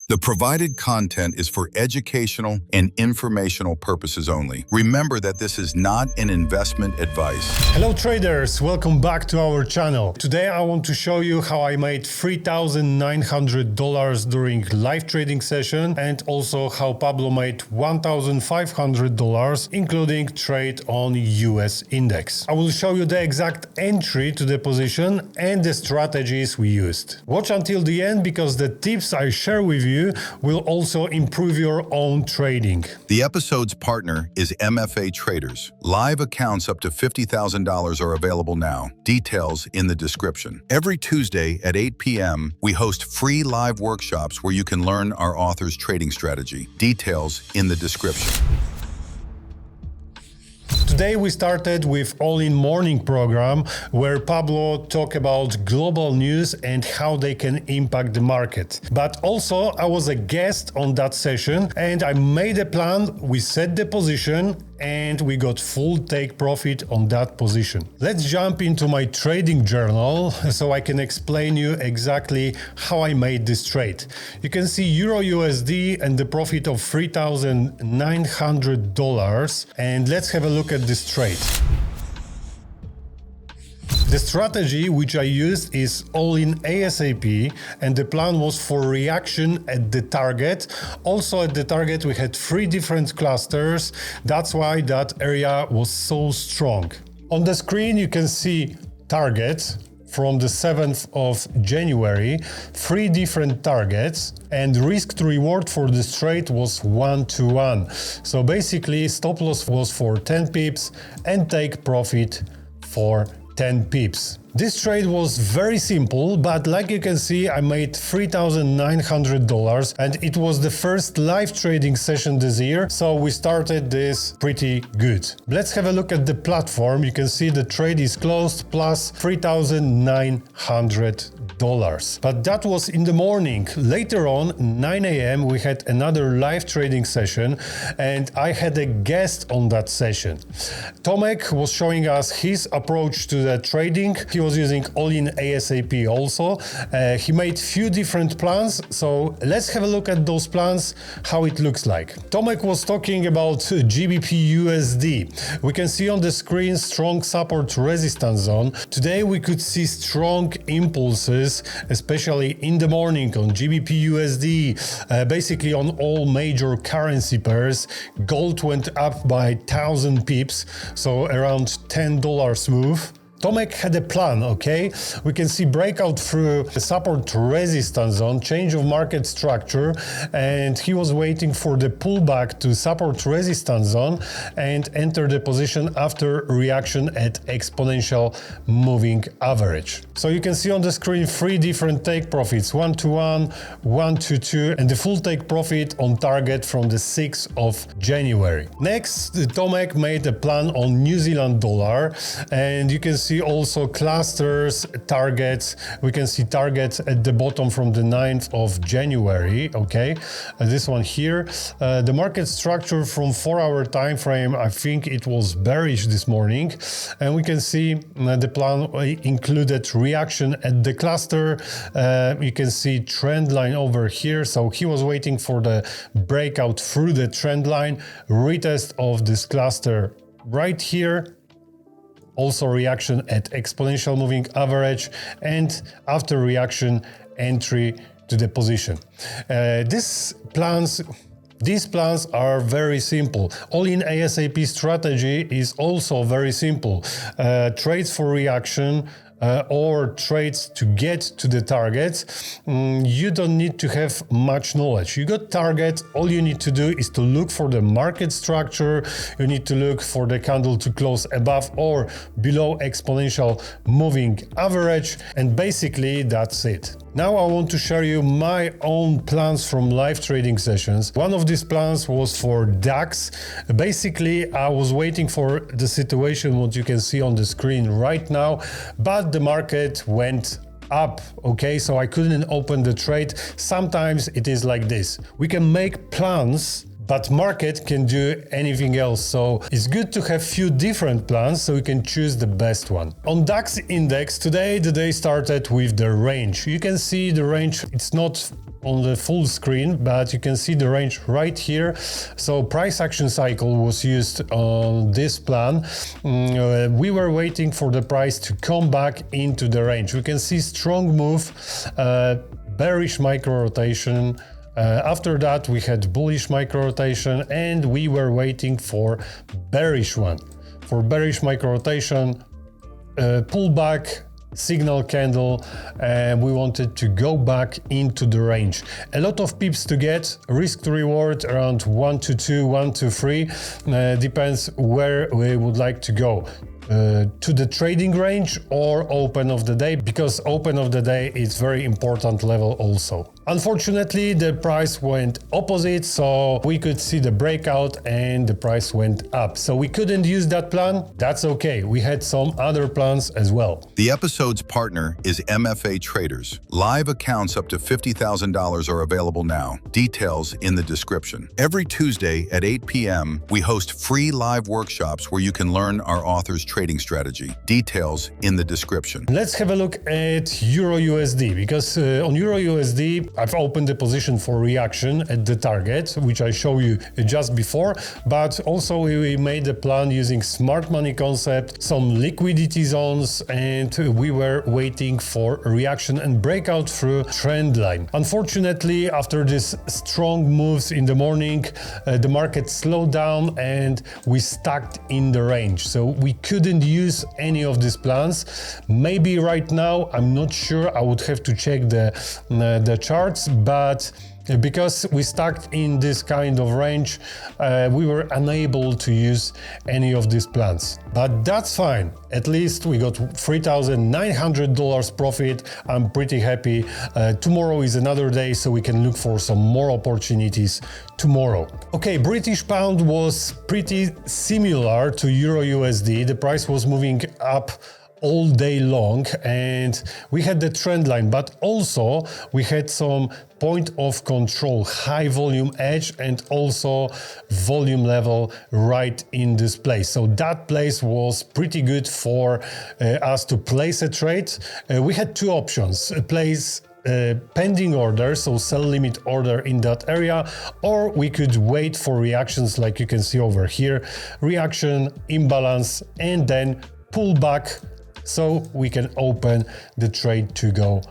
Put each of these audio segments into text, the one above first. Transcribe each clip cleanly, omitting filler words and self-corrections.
The provided content is for educational and informational purposes only. Remember that this is not an investment advice. Hello traders, welcome back to our channel. Today I want to show you how I made $3,900 during live trading session and also how Pablo made $1,500 including trade on US index. I will show you the exact entry to the position and the strategies we used. Watch until the end because the tips I share with you will also improve your own trading. The episode's partner is MFA Traders. Live accounts up to $50,000 are available now. Details in the description. Every Tuesday at 8 p.m., we host free live workshops where you can learn our author's trading strategy. Details in the description. Today we started with ALLin morning program where Pablo talked about global news and how they can impact the market. But also I was a guest on that session and I made a plan, we set the position and we got full take profit on that position. Let's jump into my trading journal so I can explain you exactly how I made this trade. You can see Euro USD and the profit of $3,900 and let's have a look at this trade. The strategy which I used is ALLin ASAP and the plan was for reaction at the target. Also at the target we had 3 different clusters, that's why that area was so strong. On the screen you can see target from the 7th of January, 3 different targets and risk to reward for this trade was 1-to-1. So basically stop loss was for 10 pips and take profit for 10 pips. This trade was very simple, but like you can see, I made $3,900 and it was the first live trading session this year, so we started this pretty good. Let's have a look at the platform. You can see the trade is closed plus $3,900. But that was in the morning. Later on, 9 a.m. we had another live trading session and I had a guest on that session. Tomek was showing us his approach to the trading. He was using ALLin ASAP also. He made few different plans, so let's have a look at those plans, how it looks like. Tomek was talking about GBP USD. We can see on the screen strong support resistance zone. Today we could see strong impulses, especially in the morning on GBP USD, basically on all major currency pairs. Gold went up by 1,000 pips, so around $10 move. Tomek had a plan, okay? We can see breakout through the support resistance zone, change of market structure, and he was waiting for the pullback to support resistance zone and enter the position after reaction at exponential moving average. So you can see on the screen 3 different take profits, 1-to-1, 1-to-2, and the full take profit on target from the 6th of January. Next, Tomek made a plan on New Zealand dollar, and you can see also clusters, targets. We can see targets at the bottom from the 9th of January, okay? This one here. The market structure from 4-hour time frame, I think it was bearish this morning. And we can see the plan included reaction at the cluster. You can see trend line over here. So he was waiting for the breakout through the trend line, retest of this cluster right here. Also reaction at exponential moving average and after reaction entry to the position. These plans are very simple. ALLin ASAP strategy is also very simple. Trades for reaction or trades to get to the target, you don't need to have much knowledge. You got target, all you need to do is to look for the market structure, you need to look for the candle to close above or below exponential moving average, and basically that's it. Now I want to share you my own plans from live trading sessions. One of these plans was for DAX. Basically, I was waiting for the situation, what you can see on the screen right now, but the market went up, okay? So I couldn't open the trade. Sometimes it is like this. We can make plans, but market can do anything else. So it's good to have few different plans so you can choose the best one. On DAX index, today the day started with the range. You can see the range, it's not on the full screen, but you can see the range right here. So price action cycle was used on this plan. We were waiting for the price to come back into the range. We can see strong move, bearish micro rotation. After that, we had bullish micro rotation, and we were waiting for bearish one. For bearish micro rotation, pullback, signal candle, and we wanted to go back into the range. A lot of pips to get, risk to reward around 1 to 2, 1 to 3, depends where we would like to go. To the trading range or open of the day, because open of the day is very important level also. Unfortunately, the price went opposite, so we could see the breakout and the price went up. So we couldn't use that plan. That's okay. We had some other plans as well. The episode's partner is MFA Traders. Live accounts up to $50,000 are available now. Details in the description. Every Tuesday at 8 p.m., we host free live workshops where you can learn our author's trading strategy. Details in the description. Let's have a look at Euro USD, because on Euro USD, I've opened the position for reaction at the target, which I showed you just before, but also we made a plan using smart money concept, some liquidity zones, and we were waiting for reaction and breakout through trend line. Unfortunately, after this strong moves in the morning, the market slowed down and we stuck in the range. So we couldn't use any of these plans. Maybe right now, I'm not sure, I would have to check the charts, but because we stuck in this kind of range, we were unable to use any of these plans. But that's fine. At least we got $3,900 profit. I'm pretty happy. Tomorrow is another day, so we can look for some more opportunities tomorrow. Okay, British pound was pretty similar to Euro USD. The price was moving up all day long and we had the trend line, but also we had some point of control, high volume edge, and also volume level right in this place. So that place was pretty good for us to place a trade. We had two options: place pending order, so sell limit order in that area, or we could wait for reactions like you can see over here, reaction, imbalance, and then pull back, so we can open the trade to go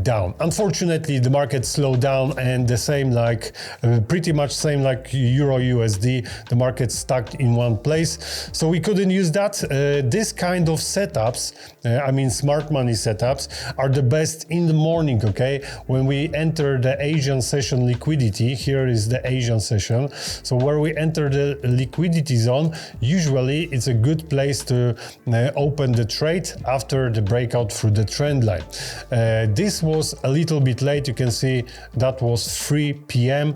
down. Unfortunately, the market slowed down, and the same like pretty much same like Euro USD, the market stuck in one place, so we couldn't use that. This kind of setups, I mean smart money setups, are the best in the morning. Okay, when we enter the Asian session liquidity, here is the Asian session, so where we enter the liquidity zone, usually it's a good place to open the trade after the breakout through the trend line. This was a little bit late. You can see that was 3 p.m.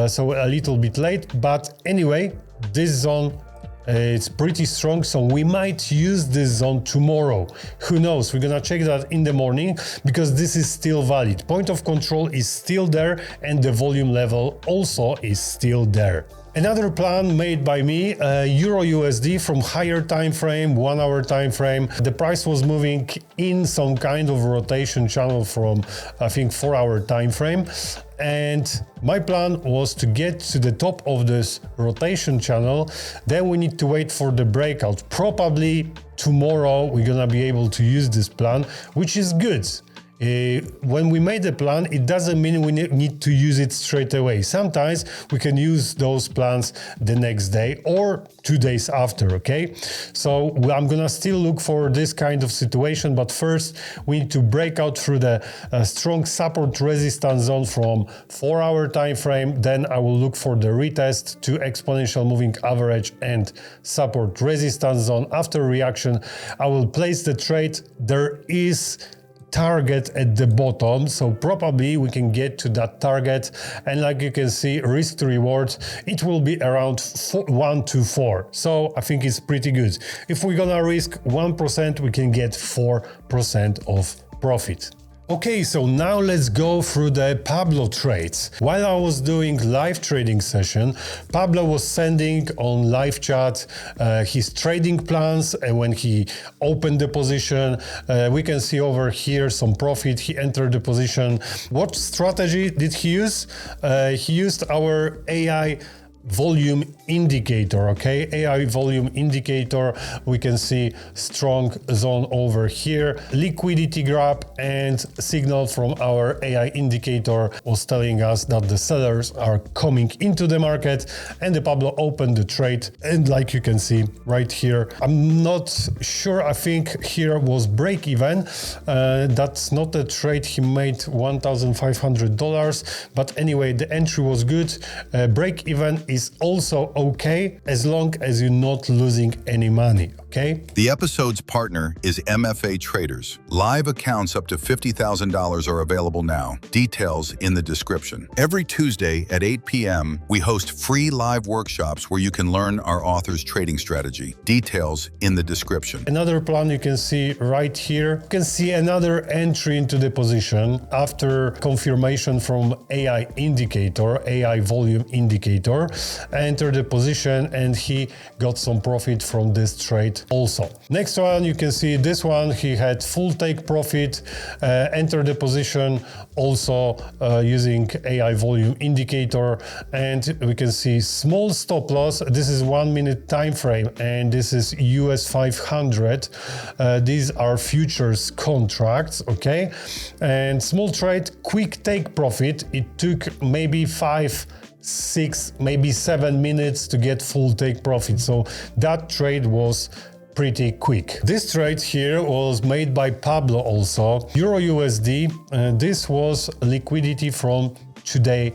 So a little bit late, but anyway, this zone it's pretty strong, so we might use this zone tomorrow. Who knows? We're gonna check that in the morning, because this is still valid. Point of control is still there, and the volume level also is still there. Another plan made by me, Euro USD from higher time frame, 1 hour time frame. The price was moving in some kind of rotation channel from, I think, 4 hour time frame. And my plan was to get to the top of this rotation channel. Then we need to wait for the breakout. Probably tomorrow we're gonna be able to use this plan, which is good. When we made the plan, it doesn't mean we need to use it straight away. Sometimes we can use those plans the next day or 2 days after, okay? So I'm gonna still look for this kind of situation, but first we need to break out through the strong support resistance zone from 4 hour time frame. Then I will look for the retest to exponential moving average and support resistance zone. After reaction, I will place the trade. There is target at the bottom, so probably we can get to that target, and like you can see, risk to reward, it will be around 1 to 4, so I think it's pretty good. If we're gonna risk 1%, we can get 4% of profit. Okay, so now let's go through the Pablo trades. While I was doing live trading session, Pablo was sending on live chat his trading plans, and when he opened the position, we can see over here some profit. He entered the position. What strategy did he use? He used our AI volume indicator. Okay, AI volume indicator. We can see strong zone over here, liquidity grab, and signal from our AI indicator was telling us that the sellers are coming into the market, and the Pablo opened the trade, and like you can see right here, I'm not sure, I think here was break even. That's not a trade, he made $1,500, but anyway, the entry was good. Break even is also okay as long as you're not losing any money, okay? The episode's partner is MFA Traders. Live accounts up to $50,000 are available now. Details in the description. Every Tuesday at 8 p.m., we host free live workshops where you can learn our author's trading strategy. Details in the description. Another plan you can see right here. You can see another entry into the position after confirmation from AI indicator, AI volume indicator. Enter the position, and he got some profit from this trade also. Next one, you can see this one, he had full take profit, enter the position also using AI volume indicator, and we can see small stop loss. This is 1 minute time frame, and this is US 500. These are futures contracts, okay? And small trade, quick take profit. It took maybe 5, 6, maybe 7 minutes to get full take profit. So that trade was pretty quick. This trade here was made by Pablo also. Euro USD. This was liquidity from today.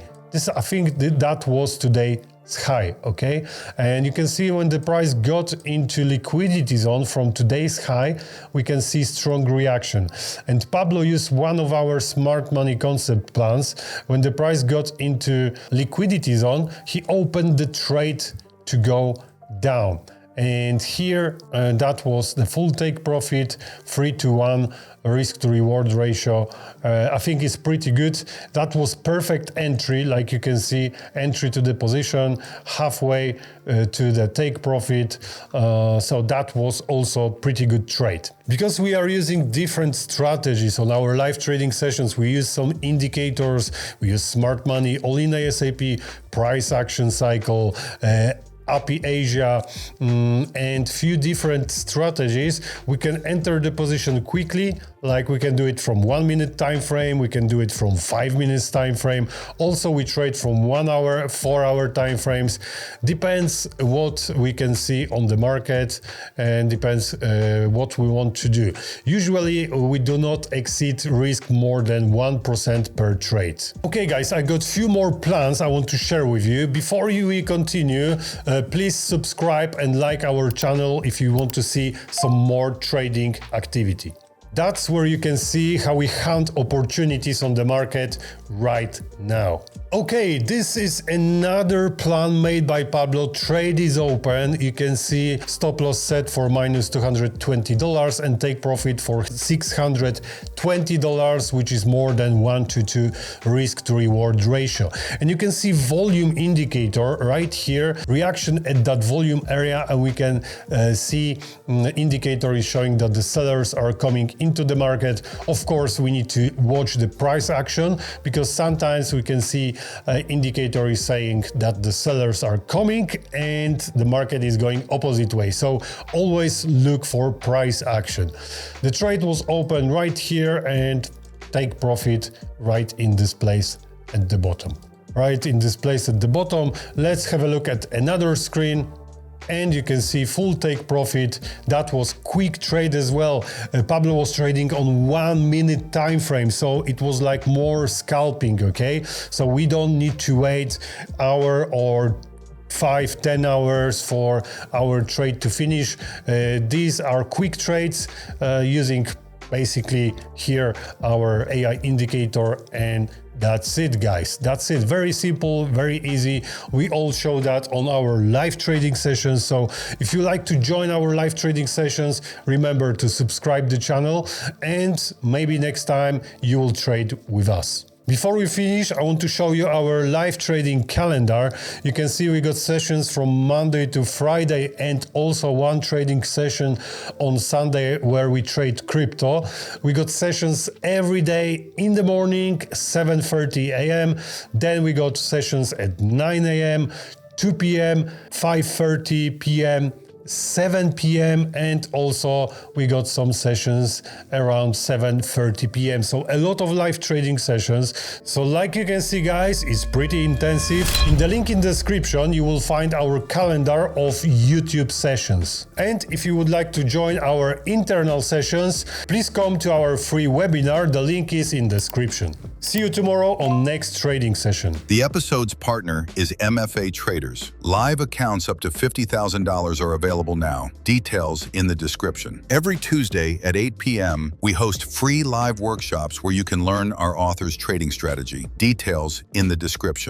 I think that was today's high, okay? And you can see when the price got into liquidity zone from today's high, we can see strong reaction. And Pablo used one of our smart money concept plans. When the price got into liquidity zone, he opened the trade to go down. And here, that was the full take profit, 3-to-1 risk to reward ratio. I think it's pretty good. That was perfect entry, like you can see, entry to the position, halfway to the take profit. So that was also pretty good trade. Because we are using different strategies on our live trading sessions, we use some indicators, we use smart money, ALLin ASAP, price action cycle, API Asia, and few different strategies. We can enter the position quickly, like we can do it from 1 minute time frame, we can do it from 5 minutes time frame. Also, we trade from 1 hour, 4 hour time frames. Depends what we can see on the market, and depends what we want to do. Usually, we do not exceed risk more than 1% per trade. Okay, guys, I got few more plans I want to share with you. Before we continue, please subscribe and like our channel if you want to see some more trading activity. That's where you can see how we hunt opportunities on the market right now. Okay, this is another plan made by Pablo. Trade is open. You can see stop loss set for minus $220 and take profit for $620, which is more than 1-to-2 risk to reward ratio. And you can see volume indicator right here, reaction at that volume area, and we can see indicator is showing that the sellers are coming into the market. Of course, we need to watch the price action, because sometimes we can see indicator is saying that the sellers are coming and the market is going opposite way. So always look for price action. The trade was open right here and take profit right in this place at the bottom. Right in this place at the bottom. Let's have a look at another screen. And you can see full take profit. That was quick trade as well. Pablo was trading on 1 minute time frame, so it was like more scalping, okay? So we don't need to wait hour or 5-10 hours for our trade to finish. These are quick trades using basically here our AI indicator and That's it, guys. That's it. Very simple, very easy. We all show that on our live trading sessions. So if you like to join our live trading sessions, remember to subscribe the channel and maybe next time you will trade with us. Before we finish, I want to show you our live trading calendar. You can see we got sessions from Monday to Friday and also one trading session on Sunday where we trade crypto. We got sessions every day in the morning, 7:30 a.m. Then we got sessions at 9 a.m., 2 p.m., 5:30 p.m., 7 p.m. and also we got some sessions around 7:30 p.m. So a lot of live trading sessions. So like you can see, guys, it's pretty intensive. In the link in the description, you will find our calendar of YouTube sessions. And if you would like to join our internal sessions, please come to our free webinar. The link is in the description. See you tomorrow on next trading session. The episode's partner is MFA Traders. Live accounts up to $50,000 are available now. Details in the description. Every Tuesday at 8 p.m., we host free live workshops where you can learn our author's trading strategy. Details in the description.